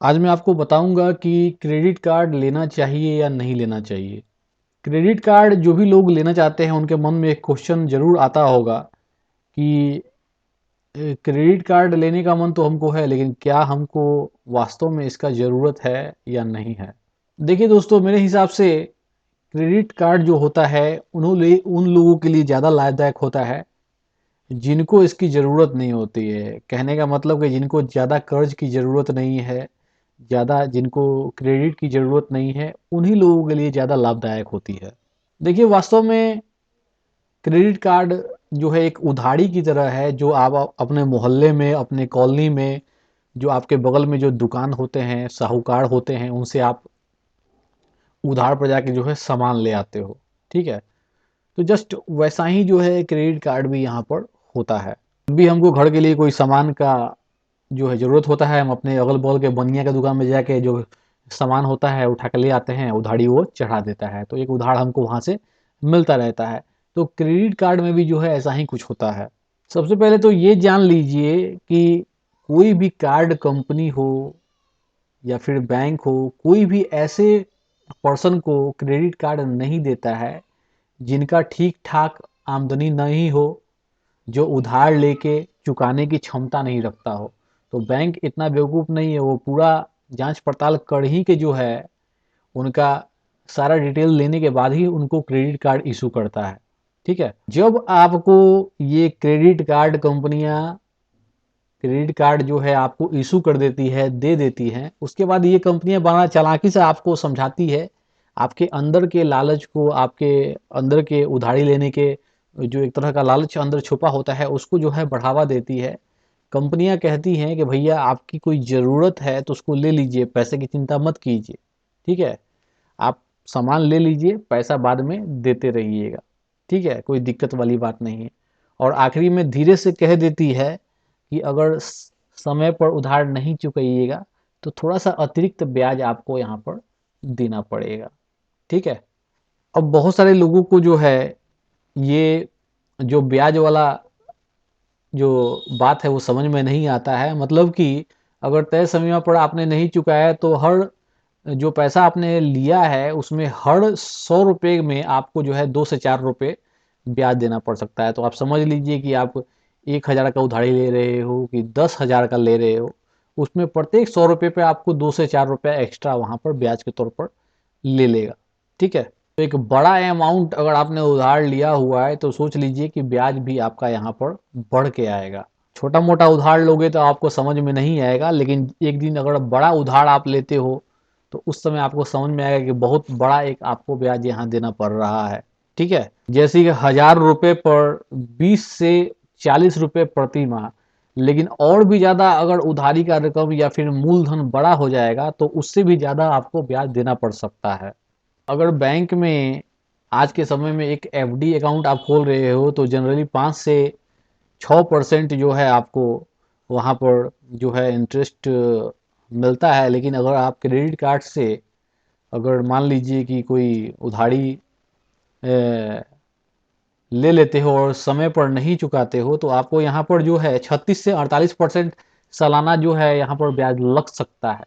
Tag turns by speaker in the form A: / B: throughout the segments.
A: आज मैं आपको बताऊंगा कि क्रेडिट कार्ड लेना चाहिए या नहीं लेना चाहिए। क्रेडिट कार्ड जो भी लोग लेना चाहते हैं उनके मन में एक क्वेश्चन ज़रूर आता होगा कि क्रेडिट कार्ड लेने का मन तो हमको है, लेकिन क्या हमको वास्तव में इसका ज़रूरत है या नहीं है। देखिए दोस्तों, मेरे हिसाब से क्रेडिट कार्ड जो होता है उन लोगों के लिए ज़्यादा लाभदायक होता है जिनको इसकी ज़रूरत नहीं होती है। कहने का मतलब कि जिनको ज़्यादा कर्ज की ज़रूरत नहीं है, ज़्यादा जिनको क्रेडिट की ज़रूरत नहीं है, उन्हीं लोगों के लिए ज़्यादा लाभदायक होती है। देखिए वास्तव में क्रेडिट कार्ड जो है एक उधारी की तरह है, जो आप अपने मोहल्ले में, अपने कॉलोनी में, जो आपके बगल में जो दुकान होते हैं, साहूकार होते हैं, उनसे आप उधार पर जाके जो है सामान ले आते हो। ठीक है? तो जस्ट वैसा ही जो है क्रेडिट कार्ड भी यहाँ पर होता है। जब भी हमको घर के लिए कोई सामान का जो है ज़रूरत होता है, हम अपने अगल बगल के बनिया के दुकान में जाके जो सामान होता है उठा के ले आते हैं, उधारी वो चढ़ा देता है, तो एक उधार हमको वहाँ से मिलता रहता है। तो क्रेडिट कार्ड में भी जो है ऐसा ही कुछ होता है। सबसे पहले तो ये जान लीजिए कि कोई भी कार्ड कंपनी हो या फिर बैंक हो, कोई भी ऐसे पर्सन को क्रेडिट कार्ड नहीं देता है जिनका ठीक ठाक आमदनी नहीं हो, जो उधार लेके चुकाने की क्षमता नहीं रखता हो। तो बैंक इतना बेवकूफ़ नहीं है, वो पूरा जांच पड़ताल कर ही के जो है उनका सारा डिटेल लेने के बाद ही उनको क्रेडिट कार्ड इशू करता है। ठीक है? जब आपको ये क्रेडिट कार्ड कंपनियां क्रेडिट कार्ड जो है आपको इशू कर देती है, दे देती हैं, उसके बाद ये कंपनियां बड़ा चालाकी से आपको समझाती है, आपके अंदर के लालच को, आपके अंदर के उधारी लेने के जो एक तरह का लालच अंदर छुपा होता है, उसको जो है बढ़ावा देती है। कंपनियां कहती हैं कि भैया आपकी कोई ज़रूरत है तो उसको ले लीजिए, पैसे की चिंता मत कीजिए। ठीक है? आप सामान ले लीजिए, पैसा बाद में देते रहिएगा। ठीक है? कोई दिक्कत वाली बात नहीं है। और आखिरी में धीरे से कह देती है कि अगर समय पर उधार नहीं चुकाइएगा तो थोड़ा सा अतिरिक्त ब्याज आपको यहाँ पर देना पड़ेगा। ठीक है? अब बहुत सारे लोगों को जो है ये जो ब्याज वाला जो बात है वो समझ में नहीं आता है। मतलब कि अगर तय समय पर आपने नहीं चुकाया तो हर जो पैसा आपने लिया है उसमें हर 100 रुपये में आपको जो है 2 से 4 रुपये ब्याज देना पड़ सकता है। तो आप समझ लीजिए कि आप 1,000 का उधारी ले रहे हो कि 10,000 का ले रहे हो, उसमें प्रत्येक 100 रुपये पे आपको 2 से 4 रुपया एक्स्ट्रा वहाँ पर ब्याज के तौर पर ले लेगा। ठीक है? तो एक बड़ा अमाउंट अगर आपने उधार लिया हुआ है तो सोच लीजिए कि ब्याज भी आपका यहाँ पर बढ़ के आएगा। छोटा मोटा उधार लोगे तो आपको समझ में नहीं आएगा, लेकिन एक दिन अगर बड़ा उधार आप लेते हो तो उस समय आपको समझ में आएगा कि बहुत बड़ा एक आपको ब्याज यहाँ देना पड़ रहा है। ठीक है? जैसे कि 1,000 रुपये पर 20 से 40 रुपये प्रति माह। लेकिन और भी ज़्यादा अगर उधारी का रकम या फिर मूलधन बड़ा हो जाएगा तो उससे भी ज़्यादा आपको ब्याज देना पड़ सकता है। अगर बैंक में आज के समय में एक एफडी अकाउंट आप खोल रहे हो तो जनरली 5 से 6% जो है आपको वहाँ पर जो है इंटरेस्ट मिलता है। लेकिन अगर आप क्रेडिट कार्ड से अगर मान लीजिए कि कोई उधारी ले लेते हो और समय पर नहीं चुकाते हो तो आपको यहाँ पर जो है 36 से 48% सालाना जो है यहाँ पर ब्याज लग सकता है।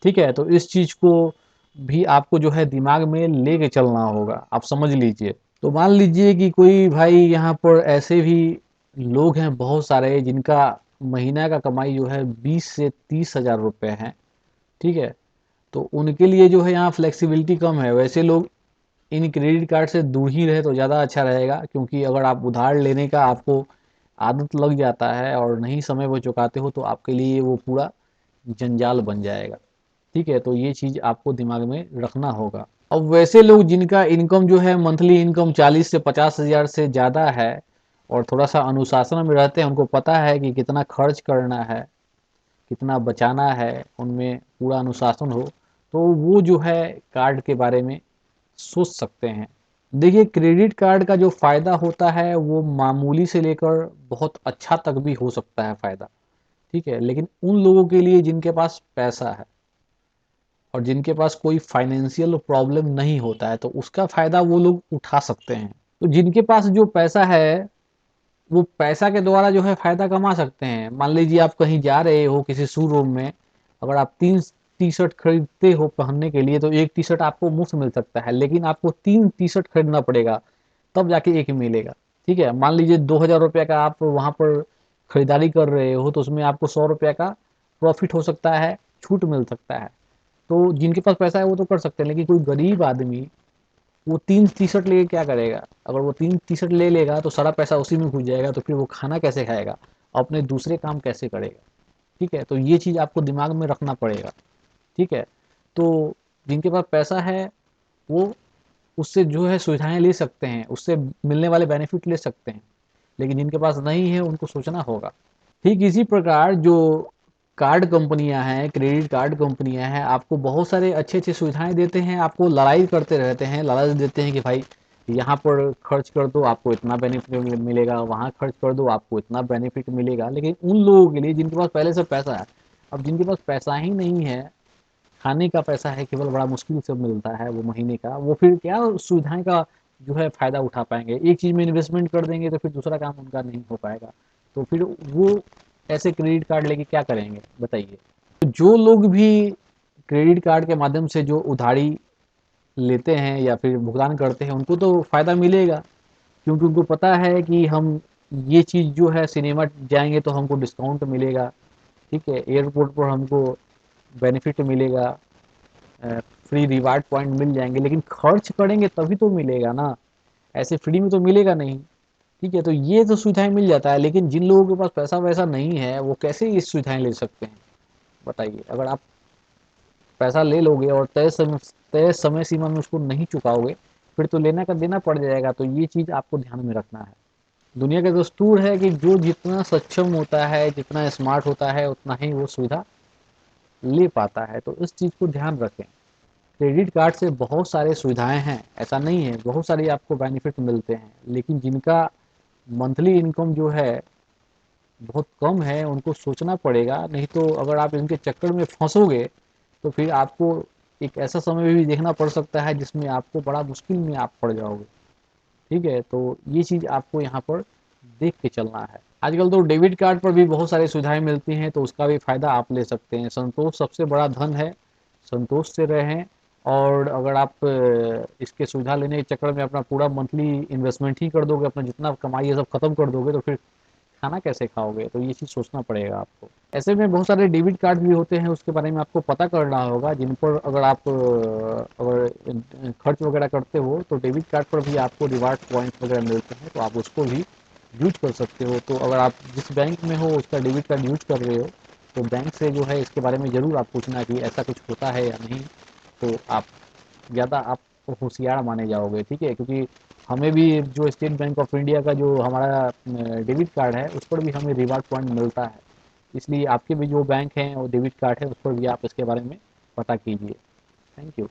A: ठीक है? तो इस चीज़ को भी आपको जो है दिमाग में लेके चलना होगा, आप समझ लीजिए। तो मान लीजिए कि कोई भाई यहाँ पर ऐसे भी लोग हैं बहुत सारे जिनका महीना का कमाई जो है 20 से 30 हज़ार रुपये है। ठीक है? तो उनके लिए जो है यहाँ फ्लेक्सिबिलिटी कम है। वैसे लोग इन क्रेडिट कार्ड से दूर ही रहे तो ज़्यादा अच्छा रहेगा, क्योंकि अगर आप उधार लेने का आपको आदत लग जाता है और नहीं समय पर चुकाते हो तो आपके लिए वो पूरा जंजाल बन जाएगा। ठीक है? तो ये चीज़ आपको दिमाग में रखना होगा। अब वैसे लोग जिनका इनकम जो है मंथली इनकम 40 से 50 हज़ार से ज़्यादा है और थोड़ा सा अनुशासन में रहते हैं, उनको पता है कि कितना खर्च करना है, कितना बचाना है, उनमें पूरा अनुशासन हो, तो वो जो है कार्ड के बारे में सोच सकते हैं। देखिए क्रेडिट कार्ड का जो फ़ायदा होता है वो मामूली से लेकर बहुत अच्छा तक भी हो सकता है फ़ायदा। ठीक है? लेकिन उन लोगों के लिए जिनके पास पैसा है और जिनके पास कोई फाइनेंशियल प्रॉब्लम नहीं होता है तो उसका फ़ायदा वो लोग उठा सकते हैं। तो जिनके पास जो पैसा है वो पैसा के द्वारा जो है फ़ायदा कमा सकते हैं। मान लीजिए आप कहीं जा रहे हो किसी शोरूम में, अगर आप टी-शर्ट खरीदते हो पहनने के लिए तो एक टी-शर्ट आपको मुफ्त मिल सकता है, लेकिन आपको 3 टी-शर्ट खरीदना पड़ेगा, तब जाके एक मिलेगा। ठीक है? मान लीजिए 2000 रुपए का आप वहाँ पर खरीदारी कर रहे हो, तो उसमें आपको 100 रुपए का प्रॉफ़िट हो सकता है, छूट मिल सकता है। तो जिनके पास पैसा है वो तो कर सकते हैं, लेकिन कोई गरीब आदमी वो 3 टी-शर्ट लेके क्या करेगा? अगर वो 3 टी-शर्ट ले लेगा तो सारा पैसा उसी में घुस जाएगा, तो फिर वो खाना कैसे खाएगा? अपने दूसरे काम कैसे करेगा? ठीक है? तो ये चीज़ आपको दिमाग में रखना पड़ेगा। ठीक है? तो जिनके पास पैसा है वो उससे जो है सुविधाएँ ले सकते हैं, उससे मिलने वाले बेनिफिट ले सकते हैं, लेकिन जिनके पास नहीं है उनको सोचना होगा। ठीक इसी प्रकार जो कार्ड कंपनियां हैं, क्रेडिट कार्ड कंपनियां हैं, आपको बहुत सारे अच्छे अच्छे सुविधाएं देते हैं, आपको लड़ाई करते रहते हैं, लालच देते हैं कि भाई यहाँ पर खर्च कर दो आपको इतना बेनिफिट मिलेगा, वहाँ खर्च कर दो आपको इतना बेनिफिट मिलेगा, लेकिन उन लोगों के लिए जिनके पास पहले से पैसा है, अब जिनके पास पैसा ही नहीं है, खाने का पैसा है केवल, बड़ा मुश्किल से मिलता है वो महीने का, वो फिर क्या सुविधाएं का जो है फायदा उठा पाएंगे? एक चीज में इन्वेस्टमेंट कर देंगे तो फिर दूसरा काम उनका नहीं हो पाएगा, तो फिर वो ऐसे क्रेडिट कार्ड लेके क्या करेंगे बताइए? तो जो लोग भी क्रेडिट कार्ड के माध्यम से जो उधारी लेते हैं या फिर भुगतान करते हैं उनको तो फायदा मिलेगा, क्योंकि उनको पता है कि हम ये चीज़ जो है सिनेमा जाएंगे तो हमको डिस्काउंट मिलेगा, ठीक है, एयरपोर्ट पर हमको बेनिफिट मिलेगा, फ्री रिवार्ड पॉइंट मिल जाएंगे, लेकिन खर्च करेंगे तभी तो मिलेगा ना, ऐसे फ्री में तो मिलेगा नहीं। ठीक है, तो ये तो सुविधाएं मिल जाता है, लेकिन जिन लोगों के पास पैसा वैसा नहीं है वो कैसे ये सुविधाएं ले सकते हैं बताइए? अगर आप पैसा ले लोगे और तय समय सीमा में उसको नहीं चुकाओगे, फिर तो लेना का देना पड़ जाएगा, तो ये चीज़ आपको ध्यान में रखना है। दुनिया का दस्तूर है कि जो जितना सक्षम होता है, जितना स्मार्ट होता है, उतना ही वो सुविधा ले पाता है, तो इस चीज़ को ध्यान रखें। क्रेडिट कार्ड से बहुत सारे सुविधाएं हैं, ऐसा नहीं है, बहुत सारी आपको बेनिफिट मिलते हैं, लेकिन जिनका मंथली इनकम जो है बहुत कम है उनको सोचना पड़ेगा, नहीं तो अगर आप इनके चक्कर में फंसोगे तो फिर आपको एक ऐसा समय भी देखना पड़ सकता है जिसमें आपको बड़ा मुश्किल में आप पड़ जाओगे। ठीक है, तो ये चीज़ आपको यहाँ पर देख के चलना है। आजकल तो डेबिट कार्ड पर भी बहुत सारी सुविधाएं मिलती हैं, तो उसका भी फायदा आप ले सकते हैं। संतोष सबसे बड़ा धन है, संतोष से रहें। और अगर आप इसके सुविधा लेने के चक्कर में अपना पूरा मंथली इन्वेस्टमेंट ही कर दोगे, अपना जितना कमाई है सब खत्म कर दोगे, तो फिर खाना कैसे खाओगे? तो ये चीज़ सोचना पड़ेगा आपको। ऐसे में बहुत सारे डेबिट कार्ड भी होते हैं, उसके बारे में आपको पता करना होगा, जिन पर अगर आप अगर खर्च वगैरह करते हो तो डेबिट कार्ड पर भी आपको रिवार्ड पॉइंट्स वगैरह मिलते हैं, तो आप उसको भी यूज कर सकते हो। तो अगर आप जिस बैंक में हो उसका डेबिट कार्ड यूज कर रहे हो तो बैंक से जो है इसके बारे में ज़रूर आप पूछना कि ऐसा कुछ होता है या नहीं, तो आप ज़्यादा आप होशियार माने जाओगे। ठीक है, क्योंकि हमें भी जो स्टेट बैंक ऑफ इंडिया का जो हमारा डेबिट कार्ड है उस पर भी हमें रिवार्ड पॉइंट मिलता है, इसलिए आपके भी जो बैंक हैं और डेबिट कार्ड है उस पर भी आप इसके बारे में पता कीजिए। Thank you.